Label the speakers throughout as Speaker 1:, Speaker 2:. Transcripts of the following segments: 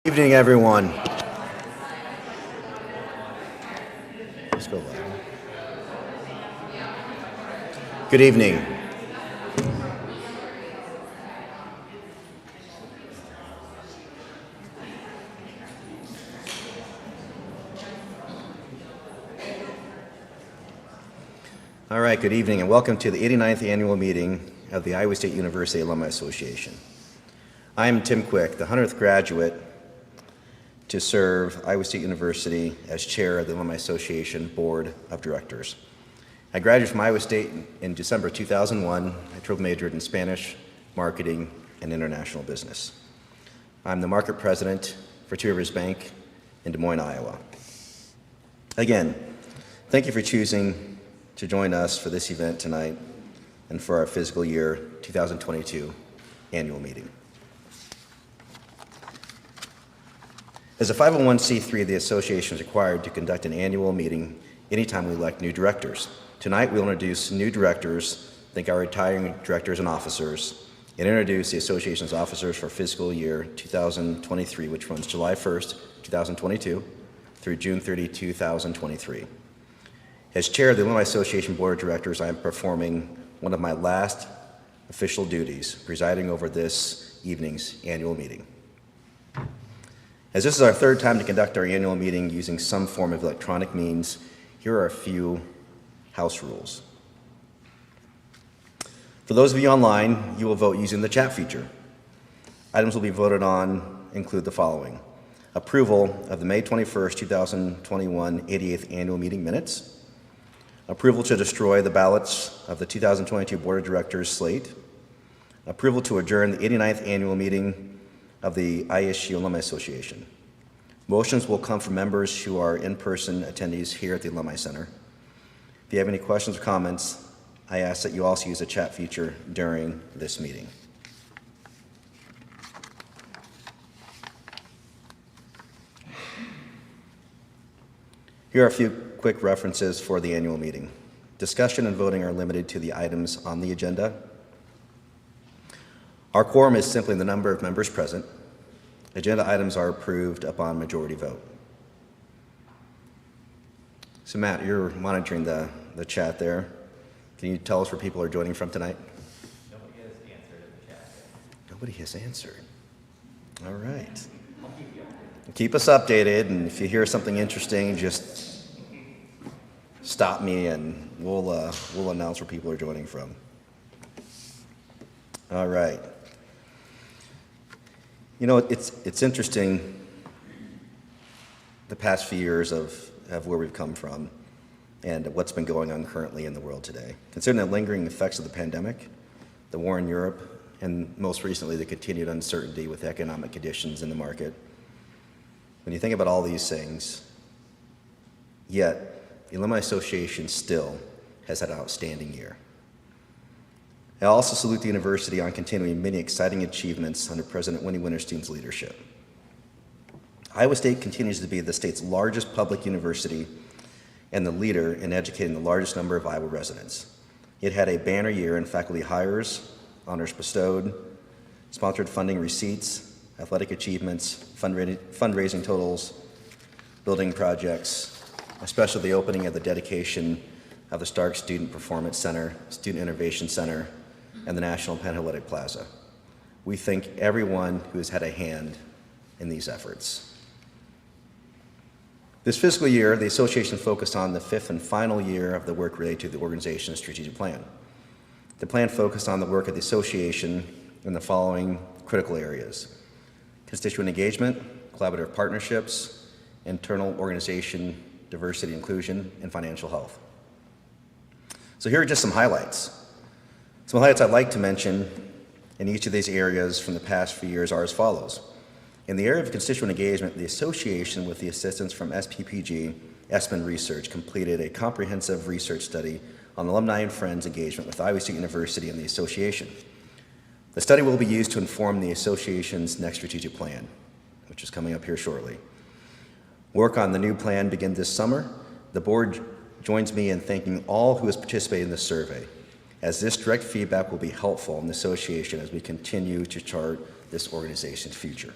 Speaker 1: Good evening, everyone. Let's go live. Good evening. All right, good evening, and welcome to the 89th annual meeting of the Iowa State University Alumni Association. I am Tim Quick, the 100th graduate to serve Iowa State University as chair of the Alumni Association Board of Directors. I graduated from Iowa State in December 2001. I triple majored in Spanish, marketing, and international business. I'm the market president for Two Rivers Bank in Des Moines, Iowa. Again, thank you for choosing to join us for this event tonight and for our fiscal year 2022 annual meeting. As a 501c3, the association is required to conduct an annual meeting anytime we elect new directors. Tonight, we'll introduce new directors, thank our retiring directors and officers, and introduce the association's officers for fiscal year 2023, which runs July 1st, 2022 through June 30, 2023. As chair of the Alumni Association Board of Directors, I am performing one of my last official duties, presiding over this evening's annual meeting. As this is our third time to conduct our annual meeting using some form of electronic means, here are a few house rules. For those of you online, you will vote using the chat feature. Items will be voted on include the following: approval of the May 21st, 2021 88th annual meeting minutes, approval to destroy the ballots of the 2022 Board of Directors slate, approval to adjourn the 89th annual meeting of the ISU Alumni Association. Motions will come from members who are in-person attendees here at the Alumni Center. If you have any questions or comments, I ask that you also use the chat feature during this meeting. Here are a few quick references for the annual meeting. Discussion and voting are limited to the items on the agenda. Our quorum is simply the number of members present. Agenda items are approved upon majority vote. So Matt, you're monitoring the chat there. Can you tell us where people are joining from tonight?
Speaker 2: Nobody has answered in the chat.
Speaker 1: Nobody has answered. All right. Keep us updated, and if you hear something interesting, just stop me and we'll announce where people are joining from. All right. You know, it's interesting the past few years of where we've come from and what's been going on currently in the world today. Considering the lingering effects of the pandemic, the war in Europe, and most recently the continued uncertainty with economic conditions in the market, when you think about all these things, yet the Alumni Association still has had an outstanding year. I also salute the university on continuing many exciting achievements under President Winnie Winterstein's leadership. Iowa State continues to be the state's largest public university and the leader in educating the largest number of Iowa residents. It had a banner year in faculty hires, honors bestowed, sponsored funding receipts, athletic achievements, fundraising totals, building projects, especially the opening of the dedication of the Stark Student Performance Center, Student Innovation Center, and the National Panhellenic Plaza. We thank everyone who has had a hand in these efforts. This fiscal year, the association focused on the fifth and final year of the work related to the organization's strategic plan. The plan focused on the work of the association in the following critical areas: constituent engagement, collaborative partnerships, internal organization, diversity, inclusion, and financial health. So here are just some highlights. Some highlights I'd like to mention in each of these areas from the past few years are as follows. In the area of constituent engagement, the association, with the assistance from SPPG, Espen Research, completed a comprehensive research study on alumni and friends engagement with Iowa State University and the association. The study will be used to inform the association's next strategic plan, which is coming up here shortly. Work on the new plan begins this summer. The board joins me in thanking all who has participated in this survey, as this direct feedback will be helpful in the association as we continue to chart this organization's future.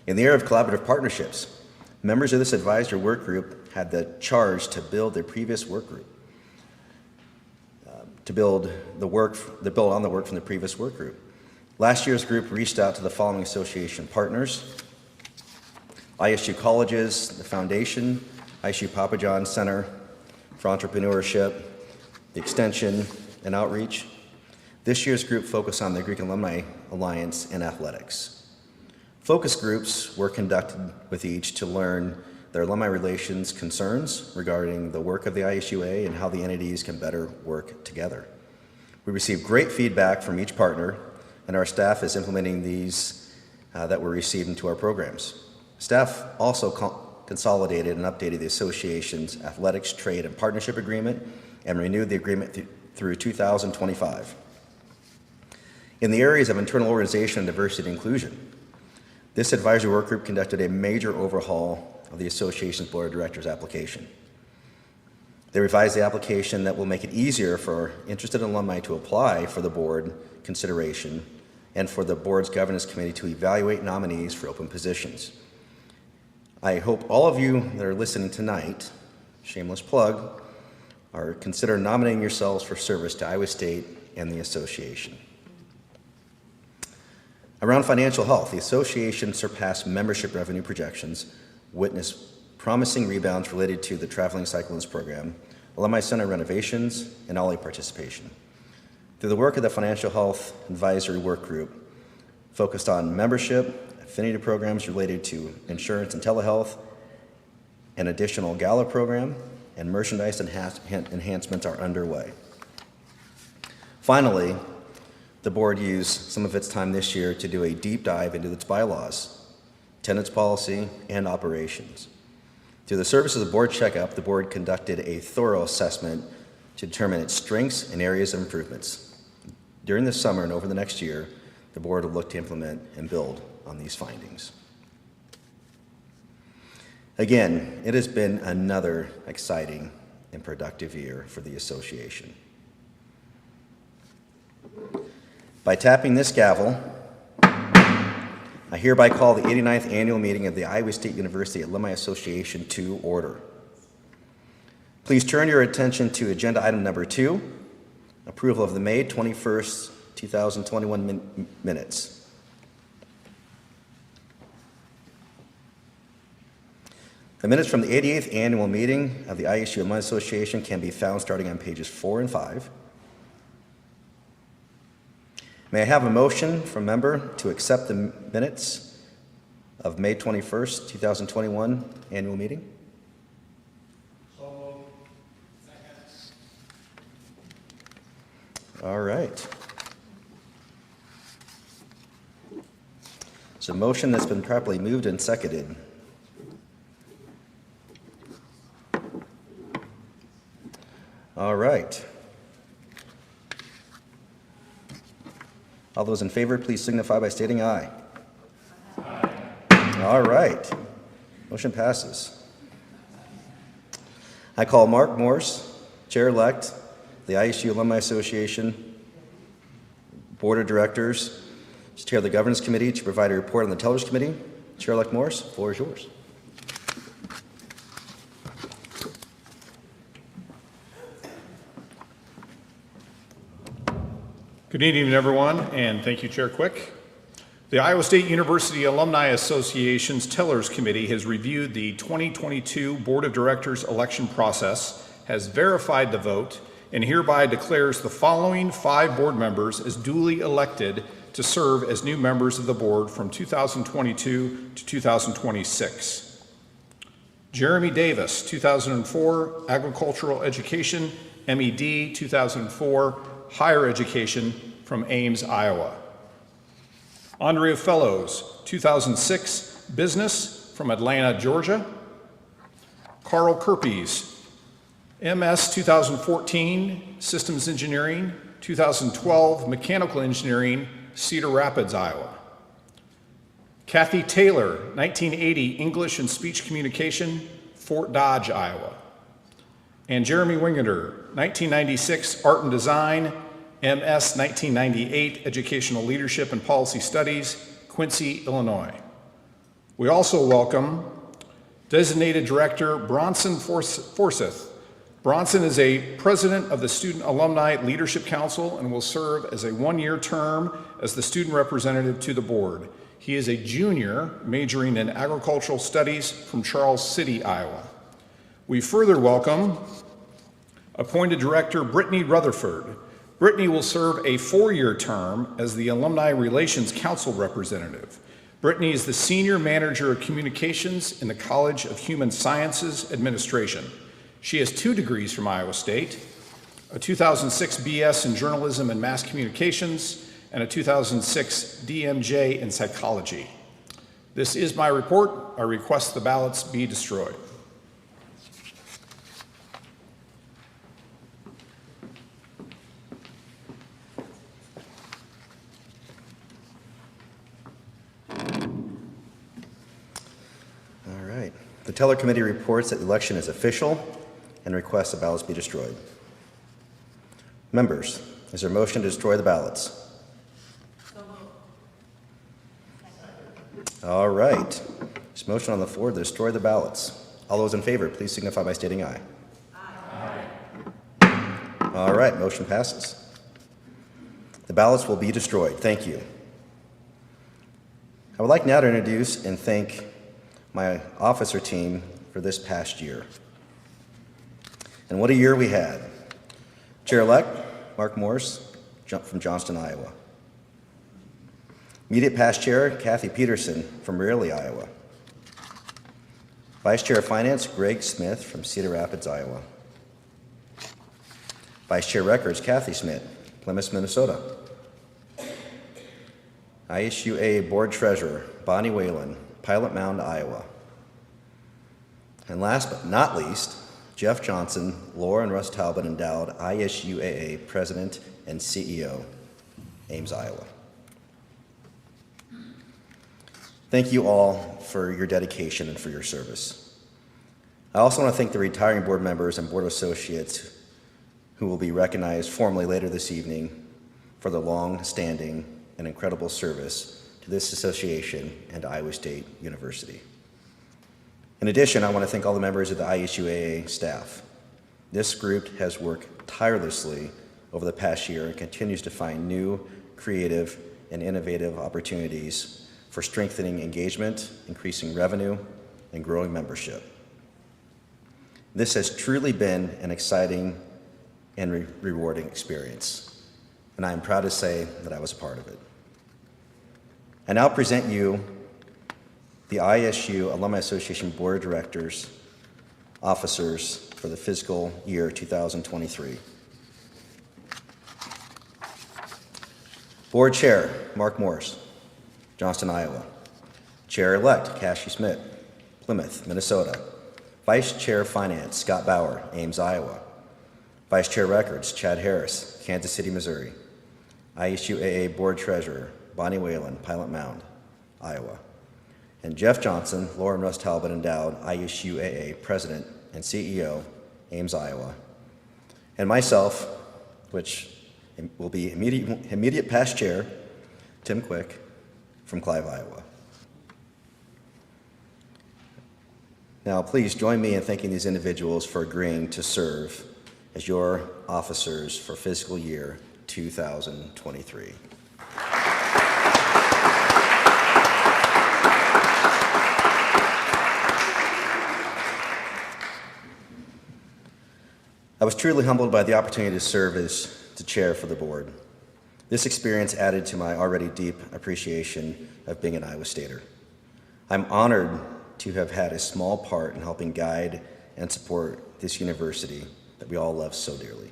Speaker 1: In the area of collaborative partnerships, members of this advisory work group had the charge to build their previous work group, to build on the work from the previous work group. Last year's group reached out to the following association partners: ISU Colleges, the Foundation, ISU Papa John Center for Entrepreneurship, the Extension, and Outreach. This year's group focused on the Greek Alumni Alliance and athletics. Focus groups were conducted with each to learn their alumni relations concerns regarding the work of the ISUA and how the entities can better work together. We received great feedback from each partner, and our staff is implementing these that were received into our programs. Staff also consolidated and updated the association's athletics, trade, and partnership agreement and renewed the agreement through 2025. In the areas of internal organization and diversity and inclusion, this advisory work group conducted a major overhaul of the association's board of directors application. They revised the application that will make it easier for interested alumni to apply for the board consideration and for the board's governance committee to evaluate nominees for open positions. I hope all of you that are listening tonight, shameless plug, are consider nominating yourselves for service to Iowa State and the association. Around financial health, the association surpassed membership revenue projections, witnessed promising rebounds related to the traveling cyclist program, alumni center renovations, and OLLI participation. Through the work of the Financial Health Advisory Work Group, focused on membership, affinity programs related to insurance and telehealth, an additional gala program, and merchandise enhancements are underway. Finally, the board used some of its time this year to do a deep dive into its bylaws, attendance policy, and operations. Through the service of the board checkup, the board conducted a thorough assessment to determine its strengths and areas of improvements. During the summer and over the next year, the board will look to implement and build on these findings. Again, it has been another exciting and productive year for the association. By tapping this gavel, I hereby call the 89th annual meeting of the Iowa State University Alumni Association to order. Please turn your attention to agenda item number 2, approval of the May 21st, 2021 minutes. The minutes from the 88th annual meeting of the ISU Alumni Association can be found starting on pages 4 and 5. May I have a motion from member to accept the minutes of May 21st, 2021 annual meeting?
Speaker 3: So moved. Second.
Speaker 1: All right. It's a motion that's been properly moved and seconded. All right. All those in favor, please signify by stating aye. Aye. All right. Motion passes. I call Mark Morse, Chair-elect, the ISU Alumni Association Board of Directors, to chair the Governance Committee to provide a report on the Television Committee. Chair-elect Morse, the floor is yours.
Speaker 3: Good evening, everyone, and thank you, Chair Quick. The Iowa State University Alumni Association's Tellers Committee has reviewed the 2022 Board of Directors election process, has verified the vote, and hereby declares the following 5 board members as duly elected to serve as new members of the board from 2022 to 2026. Jeremy Davis, 2004, Agricultural Education, MED, 2004, Higher Education from Ames, Iowa. Andrea Fellows, 2006, Business from Atlanta, Georgia. Carl Kerpes, MS 2014, Systems Engineering, 2012, Mechanical Engineering, Cedar Rapids, Iowa. Kathy Taylor, 1980, English and Speech Communication, Fort Dodge, Iowa. And Jeremy Wingeter, 1996, Art and Design, MS 1998, Educational Leadership and Policy Studies, Quincy, Illinois. We also welcome Designated Director Bronson Forsyth. Bronson is a president of the Student Alumni Leadership Council and will serve as a one-year term as the student representative to the board. He is a junior majoring in agricultural studies from Charles City, Iowa. We further welcome appointed director Brittany Rutherford. Brittany will serve a 4-year term as the Alumni Relations Council representative. Brittany is the Senior Manager of Communications in the College of Human Sciences Administration. She has 2 degrees from Iowa State, a 2006 BS in Journalism and Mass Communications, and a 2006 DMJ in Psychology. This is my report. I request the ballots be destroyed.
Speaker 1: The Teller Committee reports that the election is official and requests the ballots be destroyed. Members, is there a motion to destroy the ballots?
Speaker 4: So moved.
Speaker 1: All right. There's a motion on the floor to destroy the ballots. All those in favor, please signify by stating aye. Aye. All right, motion passes. The ballots will be destroyed. Thank you. I would like now to introduce and thank my officer team for this past year. And what a year we had. Chair-elect Mark Morse from Johnston, Iowa. Immediate past chair Kathy Peterson from Raleigh, Iowa. Vice Chair of Finance Greg Smith from Cedar Rapids, Iowa. Vice Chair Records Kathy Smith, Plymouth, Minnesota. ISUA Board Treasurer Bonnie Whalen, Pilot Mound, Iowa. And last but not least, Jeff Johnson, Laura and Russ Talbot endowed ISUAA President and CEO, Ames, Iowa. Thank you all for your dedication and for your service. I also want to thank the retiring board members and board associates who will be recognized formally later this evening for their long-standing and incredible service to this association and Iowa State University. In addition, I want to thank all the members of the ISUAA staff. This group has worked tirelessly over the past year and continues to find new, creative, and innovative opportunities for strengthening engagement, increasing revenue, and growing membership. This has truly been an exciting and rewarding experience, and I am proud to say that I was a part of it. I now present you the ISU Alumni Association Board of Directors, officers for the fiscal year 2023. Board Chair, Mark Morse, Johnston, Iowa. Chair-elect, Cassie Smith, Plymouth, Minnesota. Vice Chair of Finance, Scott Bauer, Ames, Iowa. Vice Chair Records, Chad Harris, Kansas City, Missouri. ISUAA Board Treasurer, Bonnie Whalen, Pilot Mound, Iowa. And Jeff Johnson, Laura and Russ Talbot endowed ISUAA President and CEO, Ames, Iowa. And myself, which will be immediate past chair, Tim Quick, from Clive, Iowa. Now, please join me in thanking these individuals for agreeing to serve as your officers for fiscal year 2023. I was truly humbled by the opportunity to serve as the chair for the board. This experience added to my already deep appreciation of being an Iowa Stater. I'm honored to have had a small part in helping guide and support this university that we all love so dearly.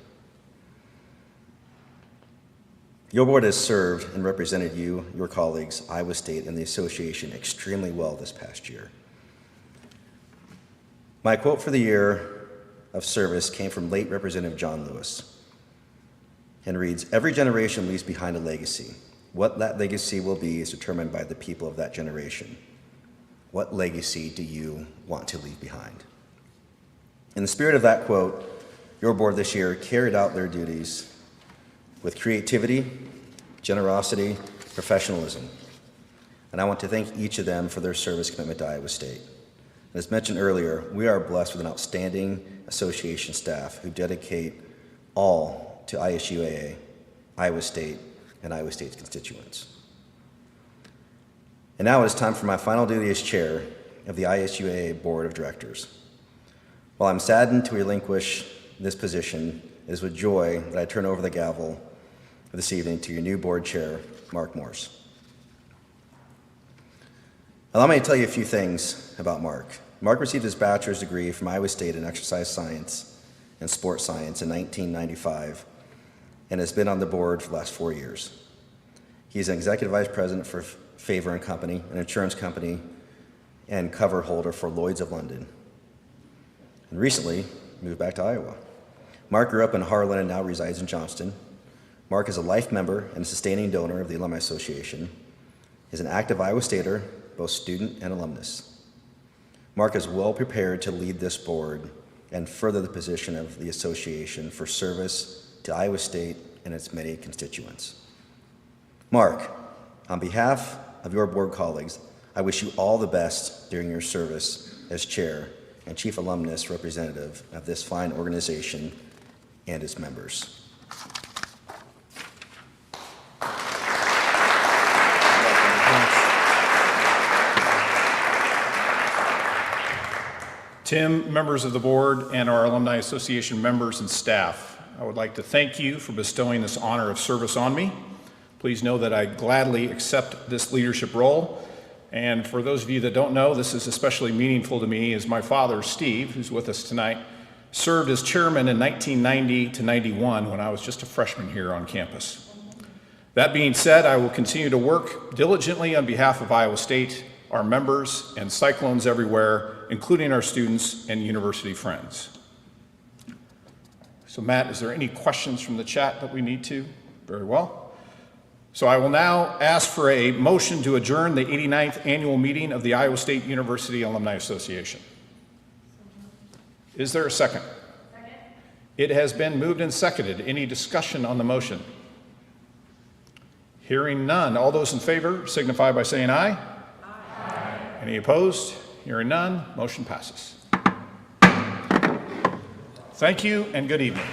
Speaker 1: Your board has served and represented you, your colleagues, Iowa State, and the association extremely well this past year. My quote for the year of service came from late Representative John Lewis and reads, "Every generation leaves behind a legacy. What that legacy will be is determined by the people of that generation. What legacy do you want to leave behind?" In the spirit of that quote, your board this year carried out their duties with creativity, generosity, professionalism. and I want to thank each of them for their service commitment to Iowa State. As mentioned earlier, we are blessed with an outstanding association staff who dedicate all to ISUAA, Iowa State, and Iowa State's constituents. And now it is time for my final duty as chair of the ISUAA Board of Directors. While I'm saddened to relinquish this position, it is with joy that I turn over the gavel this evening to your new board chair, Mark Morse. Allow me to tell you a few things about Mark. Mark received his bachelor's degree from Iowa State in exercise science and sports science in 1995 and has been on the board for the last 4 years. He's an executive vice president for Favor & Company, an insurance company, and cover holder for Lloyd's of London. And recently moved back to Iowa. Mark grew up in Harlan and now resides in Johnston. Mark is a life member and a sustaining donor of the Alumni Association. He's an active Iowa Stater, both student and alumnus. Mark is well prepared to lead this board and further the position of the association for service to Iowa State and its many constituents. Mark, on behalf of your board colleagues, I wish you all the best during your service as chair and chief alumnus representative of this fine organization and its members.
Speaker 3: Tim, members of the board, and our Alumni Association members and staff, I would like to thank you for bestowing this honor of service on me. Please know that I gladly accept this leadership role. And for those of you that don't know, this is especially meaningful to me as my father, Steve, who's with us tonight, served as chairman in 1990 to 91 when I was just a freshman here on campus. That being said, I will continue to work diligently on behalf of Iowa State, our members, and Cyclones everywhere, including our students and university friends. So Matt, is there any questions from the chat that we need to? Very well. So I will now ask for a motion to adjourn the 89th annual meeting of the Iowa State University Alumni Association. Is there a second? Second. It has been moved and seconded. Any discussion on the motion? Hearing none. All those in favor signify by saying aye. Aye. Any opposed? Hearing none. Motion passes. Thank you and good evening.